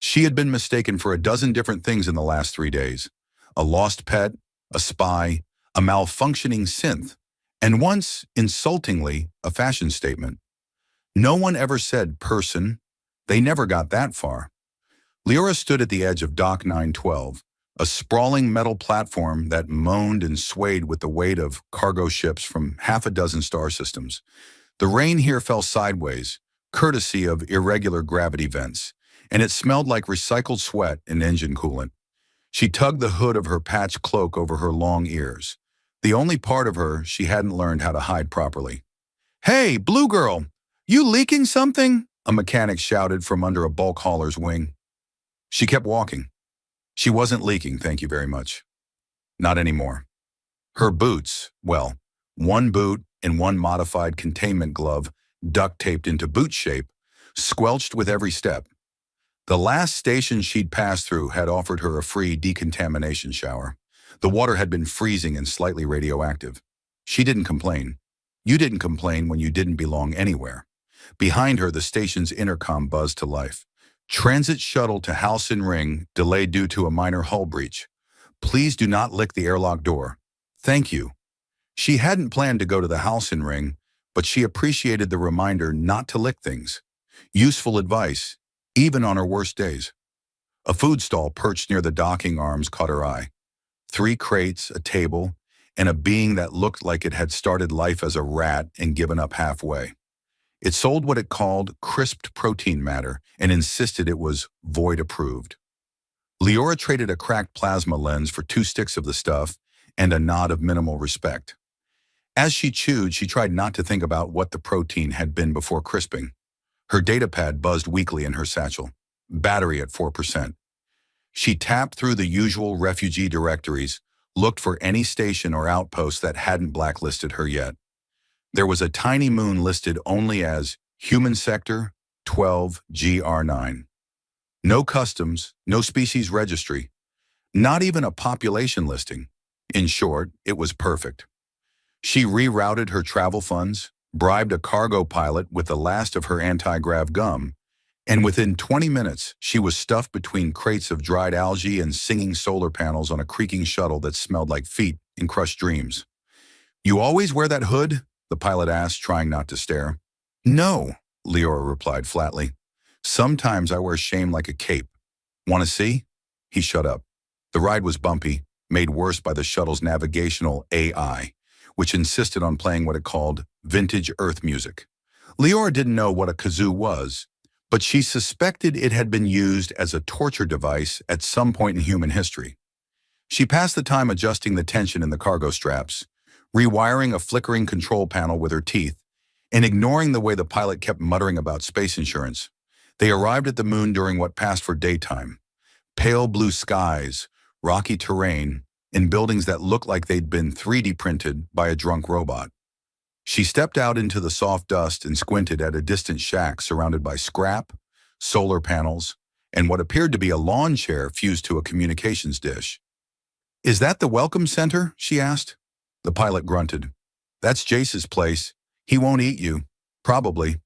She had been mistaken for a dozen different things in the last 3 days. A lost pet, a spy, a malfunctioning synth, and once, insultingly, a fashion statement. No one ever said person. They never got that far. Leora stood at the edge of Dock 912, a sprawling metal platform that moaned and swayed with the weight of cargo ships from half a dozen star systems. The rain here fell sideways, courtesy of irregular gravity vents, and it smelled like recycled sweat and engine coolant. She tugged the hood of her patched cloak over her long ears, the only part of her she hadn't learned how to hide properly. "Hey, Blue Girl, you leaking something?" a mechanic shouted from under a bulk hauler's wing. She kept walking. She wasn't leaking, thank you very much. Not anymore. Her boots, well, one boot and one modified containment glove duct-taped into boot shape, squelched with every step. The last station she'd passed through had offered her a free decontamination shower. The water had been freezing and slightly radioactive. She didn't complain. You didn't complain when you didn't belong anywhere. Behind her, the station's intercom buzzed to life. "Transit shuttle to Halcyon Ring, delayed due to a minor hull breach. Please do not lick the airlock door. Thank you." She hadn't planned to go to the Halcyon Ring, but she appreciated the reminder not to lick things. Useful advice, even on her worst days. A food stall perched near the docking arms caught her eye. 3 crates, a table, and a being that looked like it had started life as a rat and given up halfway. It sold what it called crisped protein matter and insisted it was void approved. Leora traded a cracked plasma lens for 2 sticks of the stuff and a nod of minimal respect. As she chewed, she tried not to think about what the protein had been before crisping. Her datapad buzzed weakly in her satchel, battery at 4%. She tapped through the usual refugee directories, looked for any station or outpost that hadn't blacklisted her yet. There was a tiny moon listed only as Human Sector 12GR9. No customs, no species registry, not even a population listing. In short, it was perfect. She rerouted her travel funds, bribed a cargo pilot with the last of her anti-grav gum, and within 20 minutes, she was stuffed between crates of dried algae and singing solar panels on a creaking shuttle that smelled like feet and crushed dreams. "You always wear that hood?" the pilot asked, trying not to stare. "No," Leora replied flatly. "Sometimes I wear shame like a cape. Want to see?" He shut up. The ride was bumpy, made worse by the shuttle's navigational AI, which insisted on playing what it called vintage Earth music. Leora didn't know what a kazoo was, but she suspected it had been used as a torture device at some point in human history. She passed the time adjusting the tension in the cargo straps, rewiring a flickering control panel with her teeth, and ignoring the way the pilot kept muttering about space insurance. They arrived at the moon during what passed for daytime. Pale blue skies, rocky terrain, and buildings that looked like they'd been 3D printed by a drunk robot. She stepped out into the soft dust and squinted at a distant shack surrounded by scrap, solar panels, and what appeared to be a lawn chair fused to a communications dish. "Is that the welcome center?" she asked. The pilot grunted. "That's Jace's place. He won't eat you. Probably.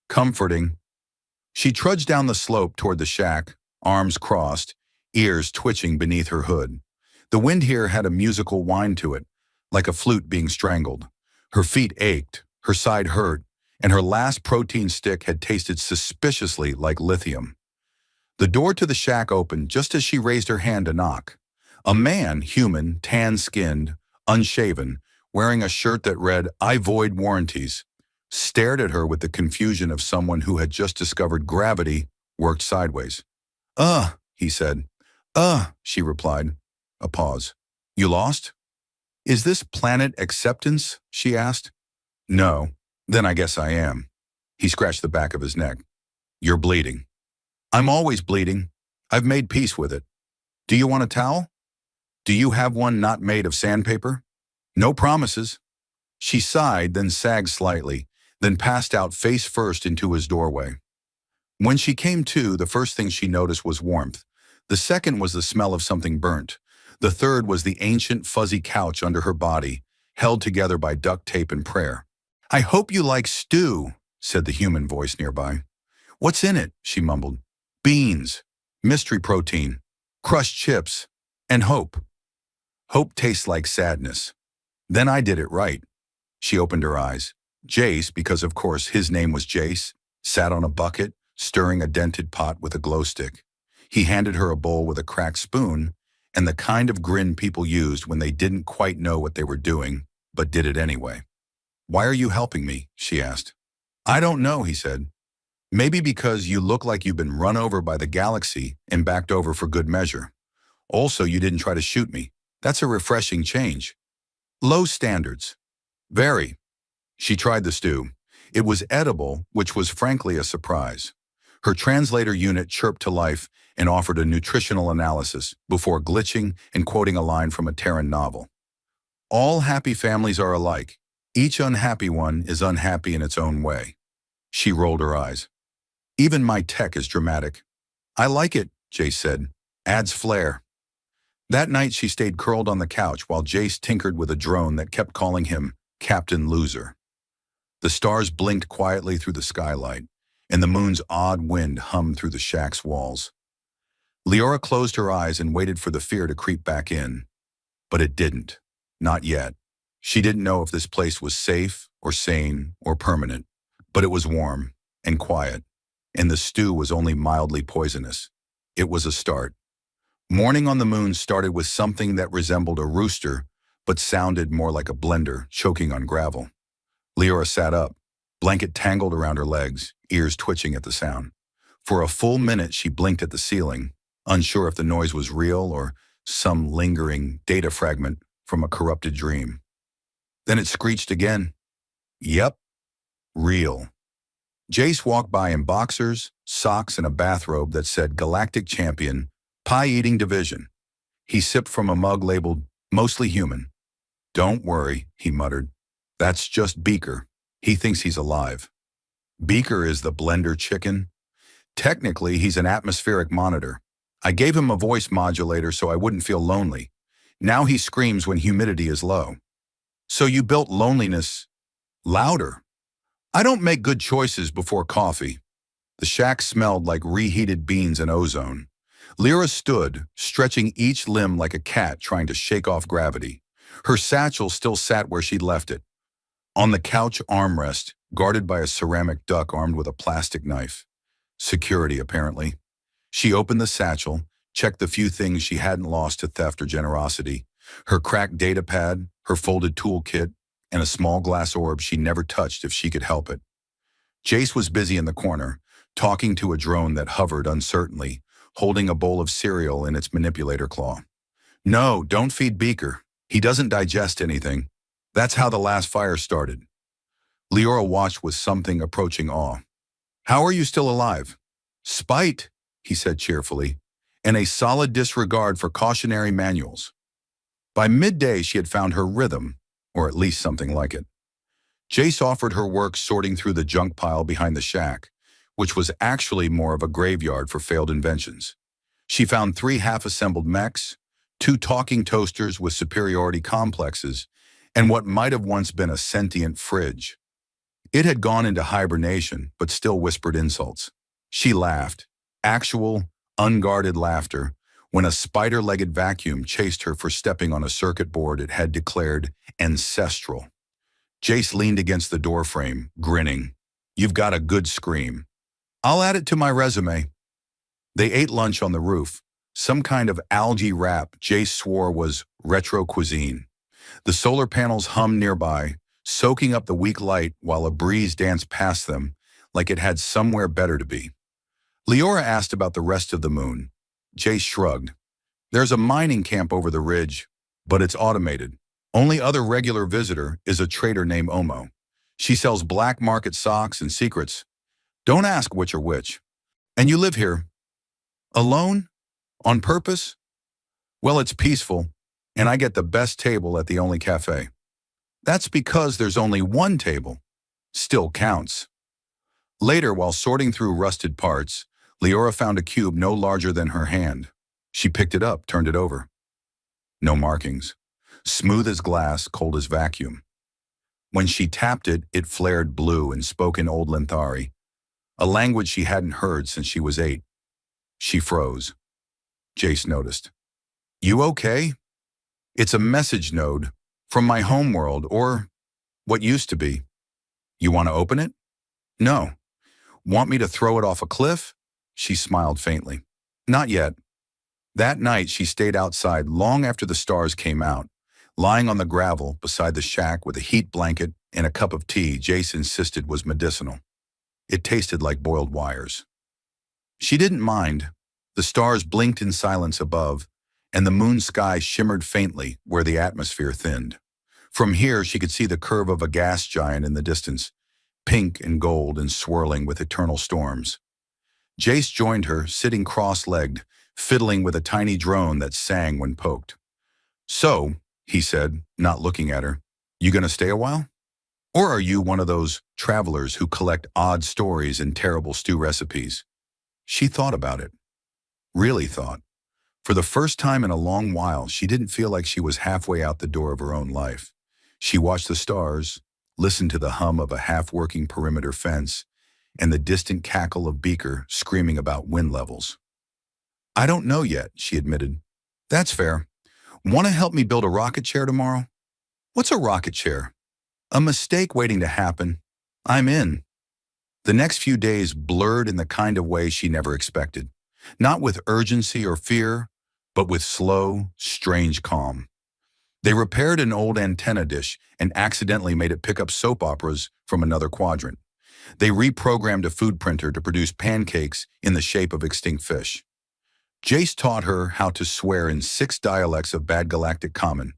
Comforting." She trudged down the slope toward the shack, arms crossed, ears twitching beneath her hood. The wind here had a musical whine to it, like a flute being strangled. Her feet ached, her side hurt, and her last protein stick had tasted suspiciously like lithium. The door to the shack opened just as she raised her hand to knock. A man, human, tan-skinned, unshaven, wearing a shirt that read, "I void warranties," stared at her with the confusion of someone who had just discovered gravity worked sideways. He said. She replied. A pause. "You lost?" "Is this planet acceptance?" she asked. "No. Then I guess I am." He scratched the back of his neck. "You're bleeding." "I'm always bleeding. I've made peace with it. Do you want a towel? Do you have one not made of sandpaper?" "No promises." She sighed, then sagged slightly, then passed out face first into his doorway. When she came to, the first thing she noticed was warmth. The second was the smell of something burnt. The third was the ancient, fuzzy couch under her body, held together by duct tape and prayer. "I hope you like stew," said the human voice nearby. "What's in it?" she mumbled. "Beans." mystery protein, crushed chips, and hope. Hope tastes like sadness. Then I did it right. She opened her eyes. Jace, because of course his name was Jace, sat on a bucket, stirring a dented pot with a glow stick. He handed her a bowl with a cracked spoon and the kind of grin people used when they didn't quite know what they were doing, but did it anyway. "Why are you helping me?" she asked. "I don't know," he said. "Maybe because you look like you've been run over by the galaxy and backed over for good measure. Also, you didn't try to shoot me. That's a refreshing change." "Low standards." "Very." She tried the stew. It was edible, which was frankly a surprise. Her translator unit chirped to life and offered a nutritional analysis before glitching and quoting a line from a Terran novel. "All happy families are alike. Each unhappy one is unhappy in its own way." She rolled her eyes. "Even my tech is dramatic." "I like it," Jace said. "Adds flair." That night she stayed curled on the couch while Jace tinkered with a drone that kept calling him Captain Loser. The stars blinked quietly through the skylight, and the moon's odd wind hummed through the shack's walls. Leora closed her eyes and waited for the fear to creep back in. But it didn't. Not yet. She didn't know if this place was safe or sane or permanent, but it was warm and quiet, and the stew was only mildly poisonous. It was a start. Morning on the moon started with something that resembled a rooster, but sounded more like a blender choking on gravel. Leora sat up, blanket tangled around her legs, ears twitching at the sound. For a full minute she blinked at the ceiling, unsure if the noise was real or some lingering data fragment from a corrupted dream. Then it screeched again. Yep, real. Jace walked by in boxers, socks, and a bathrobe that said Galactic Champion, Pie-Eating Division. He sipped from a mug labeled Mostly Human. "Don't worry," he muttered. "That's just Beaker. He thinks he's alive." Beaker is the blender chicken. Technically, he's an atmospheric monitor. I gave him a voice modulator so I wouldn't feel lonely. Now he screams when humidity is low. So you built loneliness louder. I don't make good choices before coffee. The shack smelled like reheated beans and ozone. Lyra stood, stretching each limb like a cat trying to shake off gravity. Her satchel still sat where she'd left it, on the couch armrest, guarded by a ceramic duck armed with a plastic knife. Security, apparently. She opened the satchel, checked the few things she hadn't lost to theft or generosity, her cracked data pad, her folded toolkit, and a small glass orb she never touched if she could help it. Jace was busy in the corner, talking to a drone that hovered uncertainly, holding a bowl of cereal in its manipulator claw. "No, don't feed Beaker. He doesn't digest anything. That's how the last fire started." Leora watched with something approaching awe. "How are you still alive?" "Spite," he said cheerfully, and a solid disregard for cautionary manuals. By midday, she had found her rhythm, or at least something like it. Jace offered her work sorting through the junk pile behind the shack, which was actually more of a graveyard for failed inventions. She found 3 half-assembled mechs, 2 talking toasters with superiority complexes, and what might have once been a sentient fridge. It had gone into hibernation, but still whispered insults. She laughed, actual, unguarded laughter, when a spider-legged vacuum chased her for stepping on a circuit board it had declared ancestral. Jace leaned against the doorframe, grinning. "You've got a good scream. I'll add it to my resume." They ate lunch on the roof, some kind of algae wrap Jace swore was retro cuisine. The solar panels hummed nearby, soaking up the weak light while a breeze danced past them like it had somewhere better to be. Leora asked about the rest of the moon. Jace shrugged. "There's a mining camp over the ridge, but it's automated. Only other regular visitor is a trader named Omo. She sells black market socks and secrets. Don't ask which are which. And you live here. Alone? On purpose? Well, it's peaceful, and I get the best table at the only cafe. That's because there's only one table. Still counts." Later, while sorting through rusted parts, Leora found a cube no larger than her hand. She picked it up, turned it over. No markings. Smooth as glass, cold as vacuum. When she tapped it, it flared blue and spoke in Old Linthari, a language she hadn't heard since she was 8. She froze. Jace noticed. You okay? It's a message node from my homeworld, or what used to be. You want to open it? No. Want me to throw it off a cliff? She smiled faintly. Not yet. That night she stayed outside long after the stars came out, lying on the gravel beside the shack with a heat blanket and a cup of tea Jace insisted was medicinal. It tasted like boiled wires. She didn't mind. The stars blinked in silence above, and the moon sky shimmered faintly where the atmosphere thinned. From here she could see the curve of a gas giant in the distance, pink and gold and swirling with eternal storms. Jace joined her, sitting cross-legged, fiddling with a tiny drone that sang when poked. So, he said, not looking at her, you gonna stay a while? Or are you one of those travelers who collect odd stories and terrible stew recipes? She thought about it. Really thought. For the first time in a long while, she didn't feel like she was halfway out the door of her own life. She watched the stars, listened to the hum of a half-working perimeter fence, and the distant cackle of Beaker screaming about wind levels. I don't know yet, she admitted. That's fair. Want to help me build a rocket chair tomorrow? What's a rocket chair? A mistake waiting to happen. I'm in. The next few days blurred in the kind of way she never expected. Not with urgency or fear, but with slow, strange calm. They repaired an old antenna dish and accidentally made it pick up soap operas from another quadrant. They reprogrammed a food printer to produce pancakes in the shape of extinct fish. Jace taught her how to swear in 6 dialects of bad Galactic common,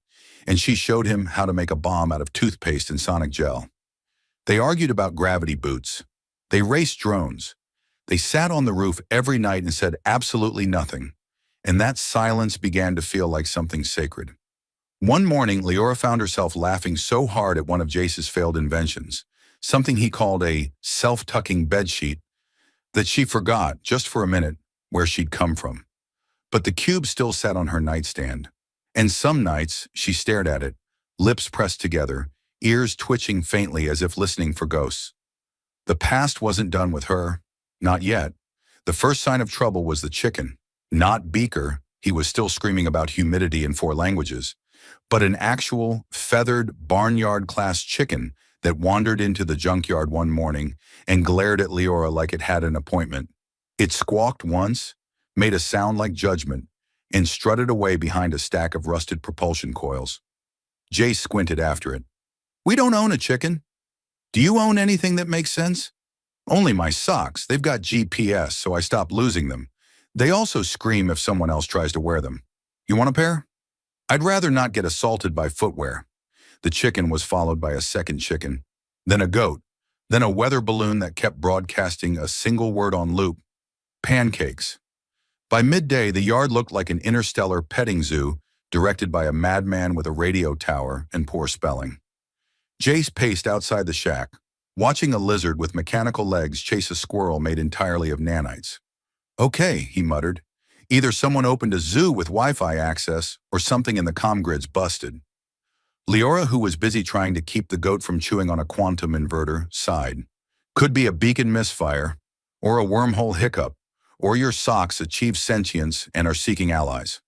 and she showed him how to make a bomb out of toothpaste and sonic gel. They argued about gravity boots. They raced drones. They sat on the roof every night and said absolutely nothing, and that silence began to feel like something sacred. One morning, Leora found herself laughing so hard at one of Jace's failed inventions, something he called a self-tucking bedsheet, that she forgot, just for a minute, where she'd come from. But the cube still sat on her nightstand, and some nights she stared at it, lips pressed together, ears twitching faintly as if listening for ghosts. The past wasn't done with her. Not yet. The first sign of trouble was the chicken. Not Beaker, he was still screaming about humidity in 4 languages, but an actual, feathered, barnyard-class chicken that wandered into the junkyard one morning and glared at Leora like it had an appointment. It squawked once, made a sound like judgment, and strutted away behind a stack of rusted propulsion coils. Jace squinted after it. We don't own a chicken. Do you own anything that makes sense? Only my socks. They've got GPS, so I stop losing them. They also scream if someone else tries to wear them. You want a pair? I'd rather not get assaulted by footwear. The chicken was followed by a second chicken, then a goat, then a weather balloon that kept broadcasting a single word on loop: pancakes. By midday, the yard looked like an interstellar petting zoo directed by a madman with a radio tower and poor spelling. Jace paced outside the shack, watching a lizard with mechanical legs chase a squirrel made entirely of nanites. Okay, he muttered. Either someone opened a zoo with Wi-Fi access or something in the comm grids busted. Leora, who was busy trying to keep the goat from chewing on a quantum inverter, sighed. Could be a beacon misfire, or a wormhole hiccup, or your socks achieve sentience and are seeking allies.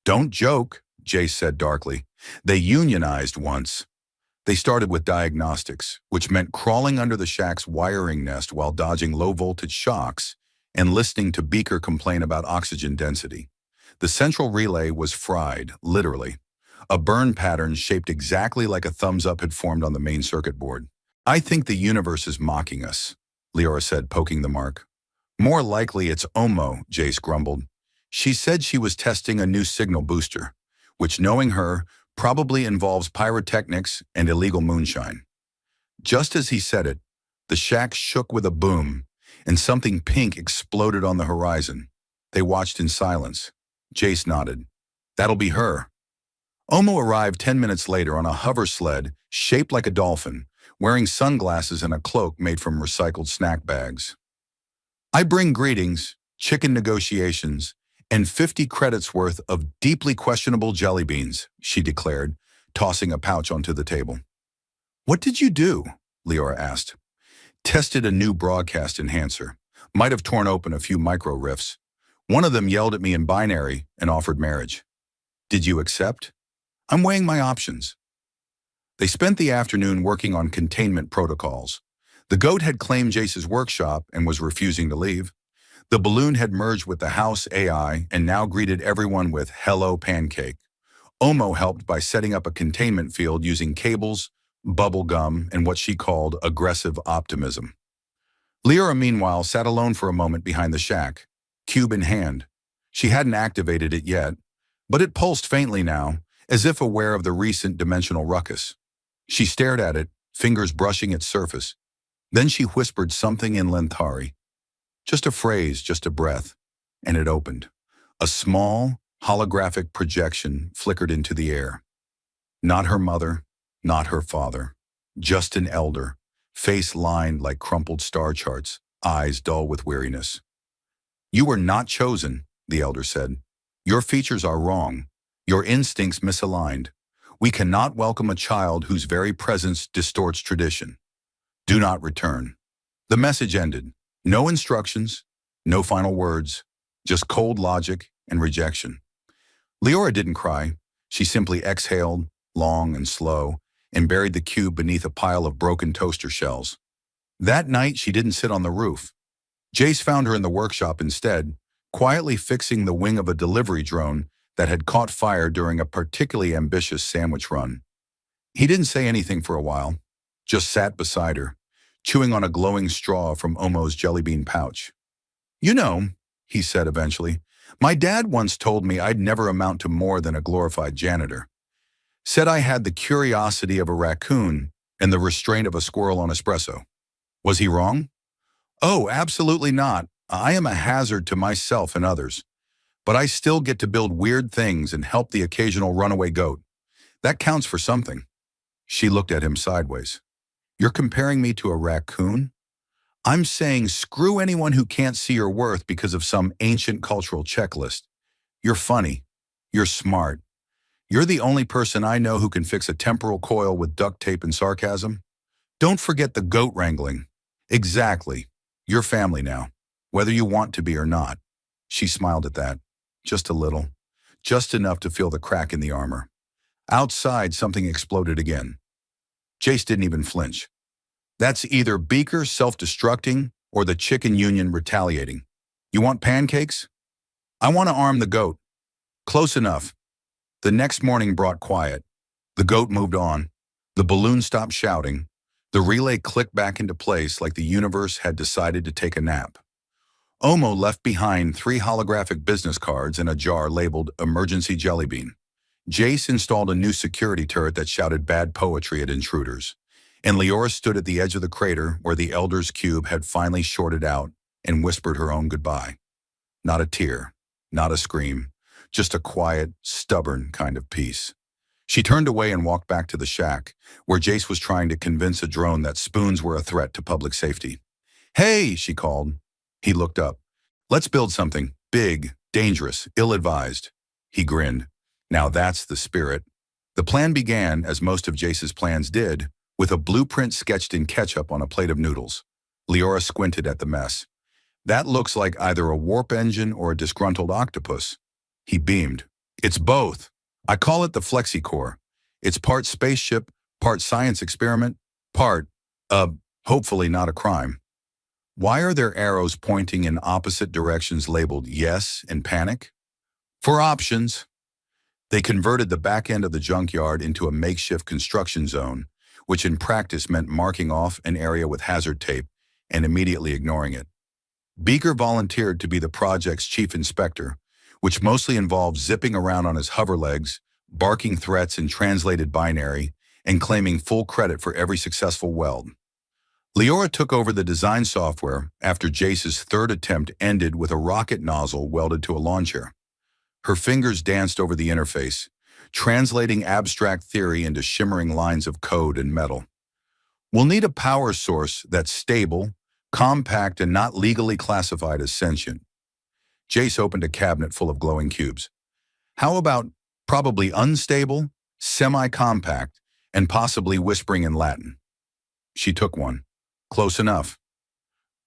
Don't joke, Jace said darkly. They unionized once. They started with diagnostics, which meant crawling under the shack's wiring nest while dodging low-voltage shocks and listening to Beaker complain about oxygen density. The central relay was fried, literally. A burn pattern shaped exactly like a thumbs-up had formed on the main circuit board. I think the universe is mocking us, Leora said, poking the mark. More likely it's Omo, Jace grumbled. She said she was testing a new signal booster, which, knowing her, probably involves pyrotechnics and illegal moonshine. Just as he said it, the shack shook with a boom, and something pink exploded on the horizon. They watched in silence. Jace nodded. That'll be her. Omo arrived 10 minutes later on a hover sled shaped like a dolphin, wearing sunglasses and a cloak made from recycled snack bags. I bring greetings, chicken negotiations, and 50 credits worth of deeply questionable jelly beans, she declared, tossing a pouch onto the table. What did you do? Leora asked. Tested a new broadcast enhancer. Might have torn open a few micro riffs. One of them yelled at me in binary and offered marriage. Did you accept? I'm weighing my options. They spent the afternoon working on containment protocols. The goat had claimed Jace's workshop and was refusing to leave. The balloon had merged with the house AI and now greeted everyone with "Hello, Pancake." Omo helped by setting up a containment field using cables, bubble gum, and what she called aggressive optimism. Lyra, meanwhile, sat alone for a moment behind the shack, cube in hand. She hadn't activated it yet, but it pulsed faintly now, as if aware of the recent dimensional ruckus. She stared at it, fingers brushing its surface. Then she whispered something in Lenthari. Just a phrase, just a breath, and it opened. A small, holographic projection flickered into the air. Not her mother, not her father, just an elder, face lined like crumpled star charts, eyes dull with weariness. You were not chosen, the elder said. Your features are wrong, your instincts misaligned. We cannot welcome a child whose very presence distorts tradition. Do not return. The message ended. No instructions, no final words, just cold logic and rejection. Leora didn't cry. She simply exhaled, long and slow, and buried the cube beneath a pile of broken toaster shells. That night, she didn't sit on the roof. Jace found her in the workshop instead, quietly fixing the wing of a delivery drone that had caught fire during a particularly ambitious sandwich run. He didn't say anything for a while, just sat beside her, chewing on a glowing straw from Omo's jelly bean pouch. You know, he said eventually, my dad once told me I'd never amount to more than a glorified janitor. Said I had the curiosity of a raccoon and the restraint of a squirrel on espresso. Was he wrong? Oh, absolutely not. I am a hazard to myself and others. But I still get to build weird things and help the occasional runaway goat. That counts for something. She looked at him sideways. You're comparing me to a raccoon? I'm saying screw anyone who can't see your worth because of some ancient cultural checklist. You're funny. You're smart. You're the only person I know who can fix a temporal coil with duct tape and sarcasm. Don't forget the goat wrangling. Exactly. You're family now, whether you want to be or not. She smiled at that. Just a little. Just enough to feel the crack in the armor. Outside, something exploded again. Jace didn't even flinch. That's either Beaker self-destructing or the chicken union retaliating. You want pancakes? I want to arm the goat. Close enough. The next morning brought quiet. The goat moved on. The balloon stopped shouting. The relay clicked back into place like the universe had decided to take a nap. Omo left behind 3 holographic business cards and a jar labeled Emergency Jellybean. Jace installed a new security turret that shouted bad poetry at intruders. And Leora stood at the edge of the crater where the Elder's cube had finally shorted out and whispered her own goodbye. Not a tear, not a scream, just a quiet, stubborn kind of peace. She turned away and walked back to the shack, where Jace was trying to convince a drone that spoons were a threat to public safety. Hey, she called. He looked up. Let's build something big, dangerous, ill-advised. He grinned. Now that's the spirit. The plan began, as most of Jace's plans did, with a blueprint sketched in ketchup on a plate of noodles. Leora squinted at the mess. That looks like either a warp engine or a disgruntled octopus. He beamed. It's both. I call it the FlexiCore. It's part spaceship, part science experiment, part, hopefully not a crime. Why are there arrows pointing in opposite directions labeled yes and panic? For options. They converted the back end of the junkyard into a makeshift construction zone, which in practice meant marking off an area with hazard tape and immediately ignoring it. Beaker volunteered to be the project's chief inspector, which mostly involved zipping around on his hover legs, barking threats in translated binary, and claiming full credit for every successful weld. Leora took over the design software after Jace's third attempt ended with a rocket nozzle welded to a lawn chair. Her fingers danced over the interface, translating abstract theory into shimmering lines of code and metal. We'll need a power source that's stable, compact, and not legally classified as sentient. Jace opened a cabinet full of glowing cubes. How about probably unstable, semi-compact, and possibly whispering in Latin? She took one. Close enough.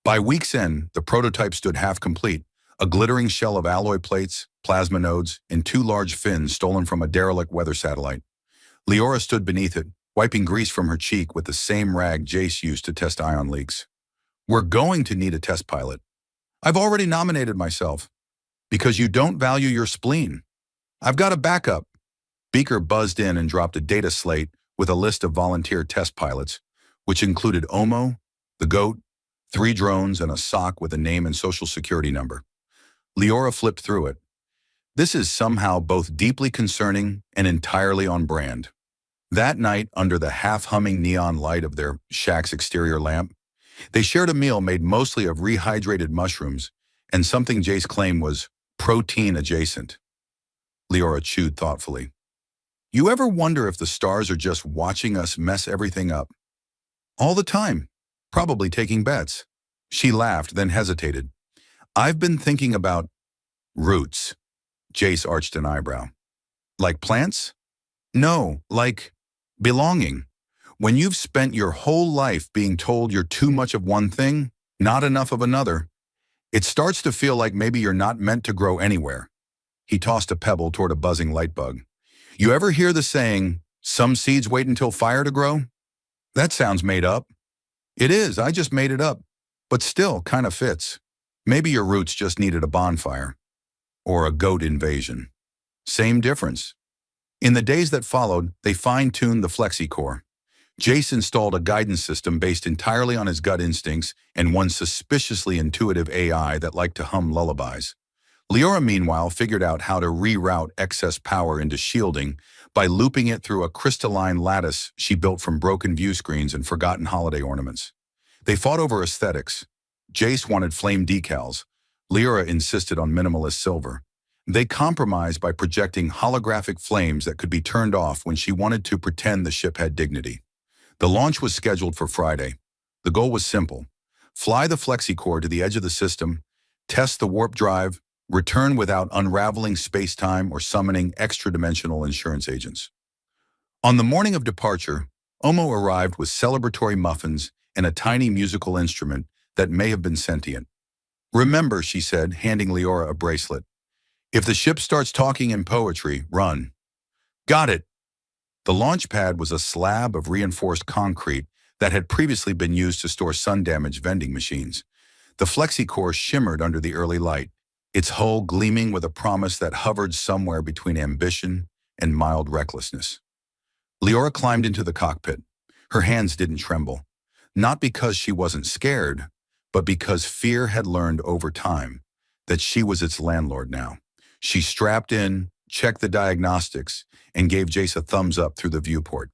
By week's end, the prototype stood half complete, A glittering shell of alloy plates, plasma nodes, and two large fins stolen from a derelict weather satellite. Leora stood beneath it, wiping grease from her cheek with the same rag Jace used to test ion leaks. We're going to need a test pilot. I've already nominated myself. Because you don't value your spleen. I've got a backup. Beaker buzzed in and dropped a data slate with a list of volunteer test pilots, which included Omo, the goat, 3 drones, and a sock with a name and social security number. Leora flipped through it. This is somehow both deeply concerning and entirely on brand. That night, under the half-humming neon light of their shack's exterior lamp, they shared a meal made mostly of rehydrated mushrooms and something Jace claimed was protein adjacent. Leora chewed thoughtfully. You ever wonder if the stars are just watching us mess everything up? All the time, probably taking bets. She laughed, then hesitated. I've been thinking about roots. Jace arched an eyebrow. Like plants? No, like belonging. When you've spent your whole life being told you're too much of one thing, not enough of another, it starts to feel like maybe you're not meant to grow anywhere. He tossed a pebble toward a buzzing light bug. You ever hear the saying, some seeds wait until fire to grow? That sounds made up. It is, I just made it up. But still, kind of fits. Maybe your roots just needed a bonfire. Or a goat invasion. Same difference. In the days that followed, they fine-tuned the FlexiCore. Jace installed a guidance system based entirely on his gut instincts and one suspiciously intuitive AI that liked to hum lullabies. Leora, meanwhile, figured out how to reroute excess power into shielding by looping it through a crystalline lattice she built from broken view screens and forgotten holiday ornaments. They fought over aesthetics. Jace wanted flame decals. Leora insisted on minimalist silver. They compromised by projecting holographic flames that could be turned off when she wanted to pretend the ship had dignity. The launch was scheduled for Friday. The goal was simple. Fly the FlexiCore to the edge of the system, test the warp drive, return without unraveling space-time or summoning extra-dimensional insurance agents. On the morning of departure, Omo arrived with celebratory muffins and a tiny musical instrument that may have been sentient. Remember, she said, handing Leora a bracelet. If the ship starts talking in poetry, run. Got it. The launch pad was a slab of reinforced concrete that had previously been used to store sun-damaged vending machines. The FlexiCore shimmered under the early light, its hull gleaming with a promise that hovered somewhere between ambition and mild recklessness. Leora climbed into the cockpit. Her hands didn't tremble, not because she wasn't scared, but because fear had learned over time that she was its landlord now. She strapped in, checked the diagnostics, and gave Jace a thumbs up through the viewport.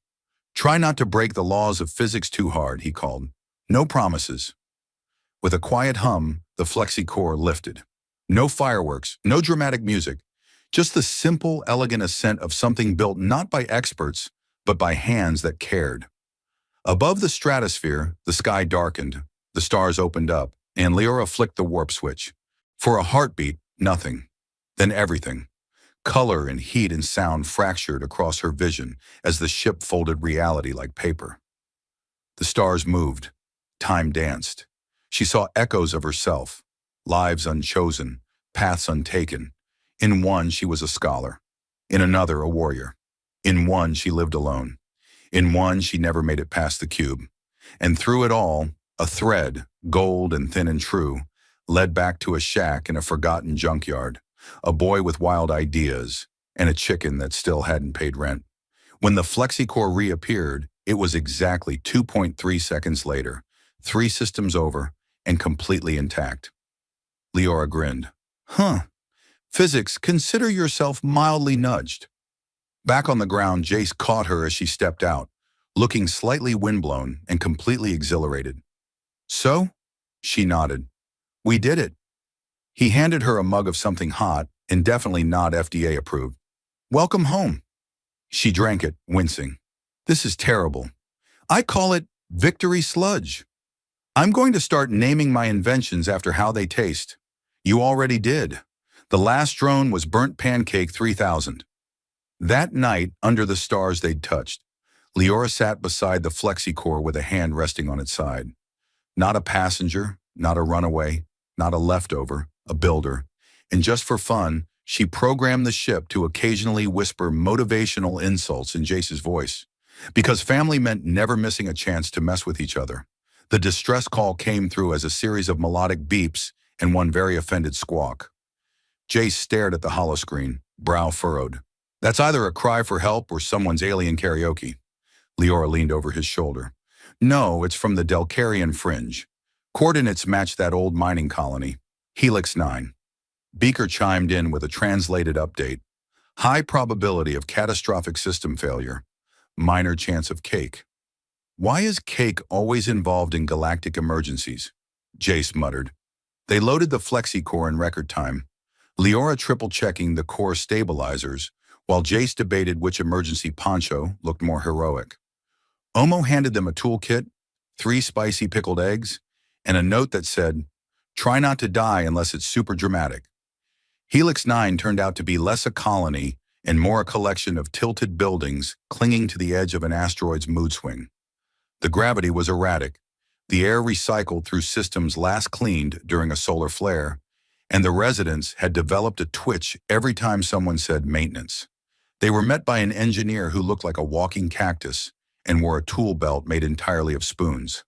Try not to break the laws of physics too hard, he called. No promises. With a quiet hum, the FlexiCore lifted. No fireworks, no dramatic music, just the simple, elegant ascent of something built not by experts, but by hands that cared. Above the stratosphere, the sky darkened, the stars opened up, and Leora flicked the warp switch. For a heartbeat, nothing. Then everything. Color and heat and sound fractured across her vision as the ship folded reality like paper. The stars moved. Time danced. She saw echoes of herself, lives unchosen, paths untaken. In one, she was a scholar. In another, a warrior. In one, she lived alone. In one, she never made it past the cube. And through it all, a thread, gold and thin and true, led back to a shack in a forgotten junkyard, a boy with wild ideas, and a chicken that still hadn't paid rent. When the FlexiCore reappeared, it was exactly 2.3 seconds later, 3 systems over, and completely intact. Leora grinned. Huh. Physics, consider yourself mildly nudged. Back on the ground, Jace caught her as she stepped out, looking slightly windblown and completely exhilarated. So? She nodded. We did it. He handed her a mug of something hot and definitely not FDA approved. Welcome home. She drank it, wincing. This is terrible. I call it victory sludge. I'm going to start naming my inventions after how they taste. You already did. The last drone was Burnt Pancake 3000. That night, under the stars they'd touched, Leora sat beside the FlexiCore with a hand resting on its side. Not a passenger, not a runaway, not a leftover, a builder. And just for fun, she programmed the ship to occasionally whisper motivational insults in Jace's voice. Because family meant never missing a chance to mess with each other. The distress call came through as a series of melodic beeps and one very offended squawk. Jace stared at the holoscreen, brow furrowed. That's either a cry for help or someone's alien karaoke. Leora leaned over his shoulder. No, it's from the Delcarian fringe. Coordinates match that old mining colony. Helix 9. Beaker chimed in with a translated update. High probability of catastrophic system failure. Minor chance of cake. Why is cake always involved in galactic emergencies? Jace muttered. They loaded the flexi-core in record time. Leora triple-checking the core stabilizers, while Jace debated which emergency poncho looked more heroic. Omo handed them a toolkit, 3 spicy pickled eggs, and a note that said, try not to die unless it's super dramatic. Helix 9 turned out to be less a colony and more a collection of tilted buildings clinging to the edge of an asteroid's mood swing. The gravity was erratic, the air recycled through systems last cleaned during a solar flare, and the residents had developed a twitch every time someone said maintenance. They were met by an engineer who looked like a walking cactus and wore a tool belt made entirely of spoons.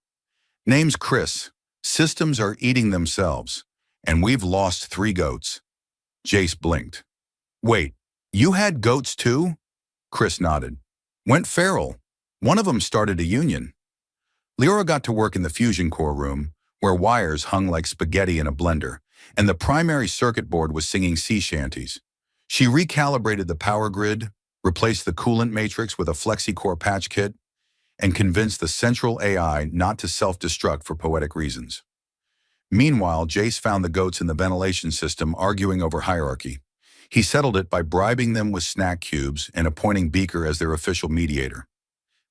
Name's Chris. Systems are eating themselves, and we've lost 3 goats. Jace blinked. Wait, you had goats too? Chris nodded. Went feral. One of them started a union. Leora got to work in the fusion core room, where wires hung like spaghetti in a blender, and the primary circuit board was singing sea shanties. She recalibrated the power grid, replaced the coolant matrix with a flexi-core patch kit, and convinced the central AI not to self-destruct for poetic reasons. Meanwhile, Jace found the goats in the ventilation system arguing over hierarchy. He settled it by bribing them with snack cubes and appointing Beaker as their official mediator.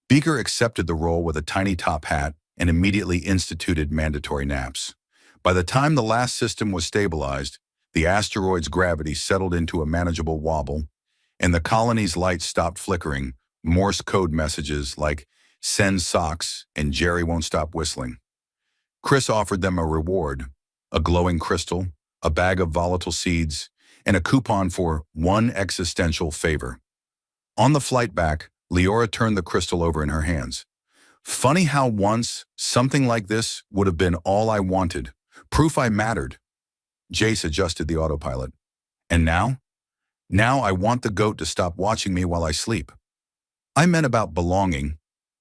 Beaker accepted the role with a tiny top hat and immediately instituted mandatory naps. By the time the last system was stabilized, the asteroid's gravity settled into a manageable wobble, and the colony's lights stopped flickering, Morse code messages like send socks and Jerry won't stop whistling. Chris offered them a reward, a glowing crystal, a bag of volatile seeds, and a coupon for one existential favor. On the flight back, Leora turned the crystal over in her hands. Funny how once something like this would have been all I wanted, proof I mattered. Jace adjusted the autopilot. And now? Now I want the goat to stop watching me while I sleep. I meant about belonging.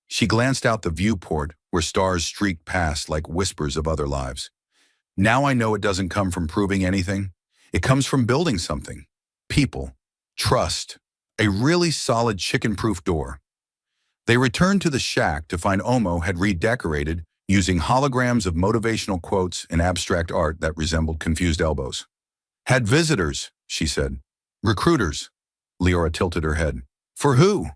She glanced out the viewport where stars streaked past like whispers of other lives. Now I know it doesn't come from proving anything. It comes from building something. People. Trust. A really solid chicken-proof door. They returned to the shack to find Omo had redecorated using holograms of motivational quotes and abstract art that resembled confused elbows. Had visitors, she said. Recruiters. Leora tilted her head. For who?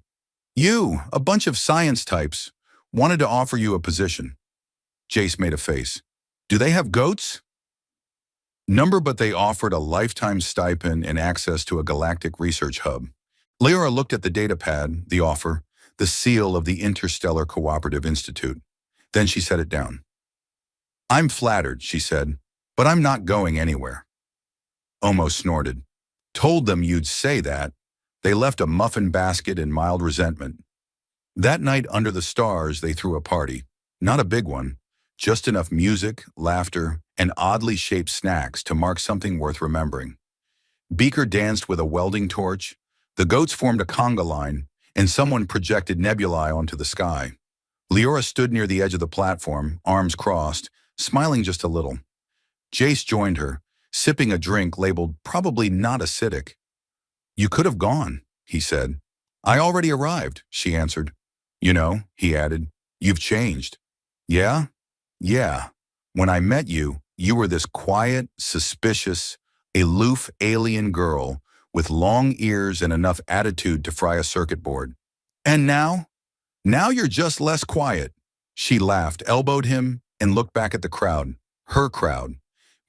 You, a bunch of science types, wanted to offer you a position. Jace made a face. Do they have goats? Number, but they offered a lifetime stipend and access to a galactic research hub. Leora looked at the datapad, the offer, the seal of the Interstellar Cooperative Institute. Then she set it down. I'm flattered, she said, but I'm not going anywhere. Omo snorted. Told them you'd say that. They left a muffin basket in mild resentment. That night under the stars, they threw a party. Not a big one, just enough music, laughter, and oddly shaped snacks to mark something worth remembering. Beaker danced with a welding torch, the goats formed a conga line, and someone projected nebulae onto the sky. Leora stood near the edge of the platform, arms crossed, smiling just a little. Jace joined her, sipping a drink labeled probably not acidic. You could have gone, he said. I already arrived, she answered. You know, he added, you've changed. Yeah? Yeah. When I met you, you were this quiet, suspicious, aloof alien girl with long ears and enough attitude to fry a circuit board. And now? Now you're just less quiet. She laughed, elbowed him, and looked back at the crowd. Her crowd.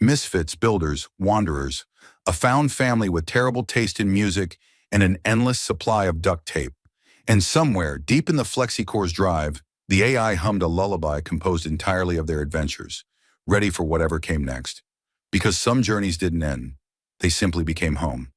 Misfits, builders, wanderers. A found family with terrible taste in music and an endless supply of duct tape. And somewhere, deep in the FlexiCore's drive, the AI hummed a lullaby composed entirely of their adventures, ready for whatever came next. Because some journeys didn't end. They simply became home.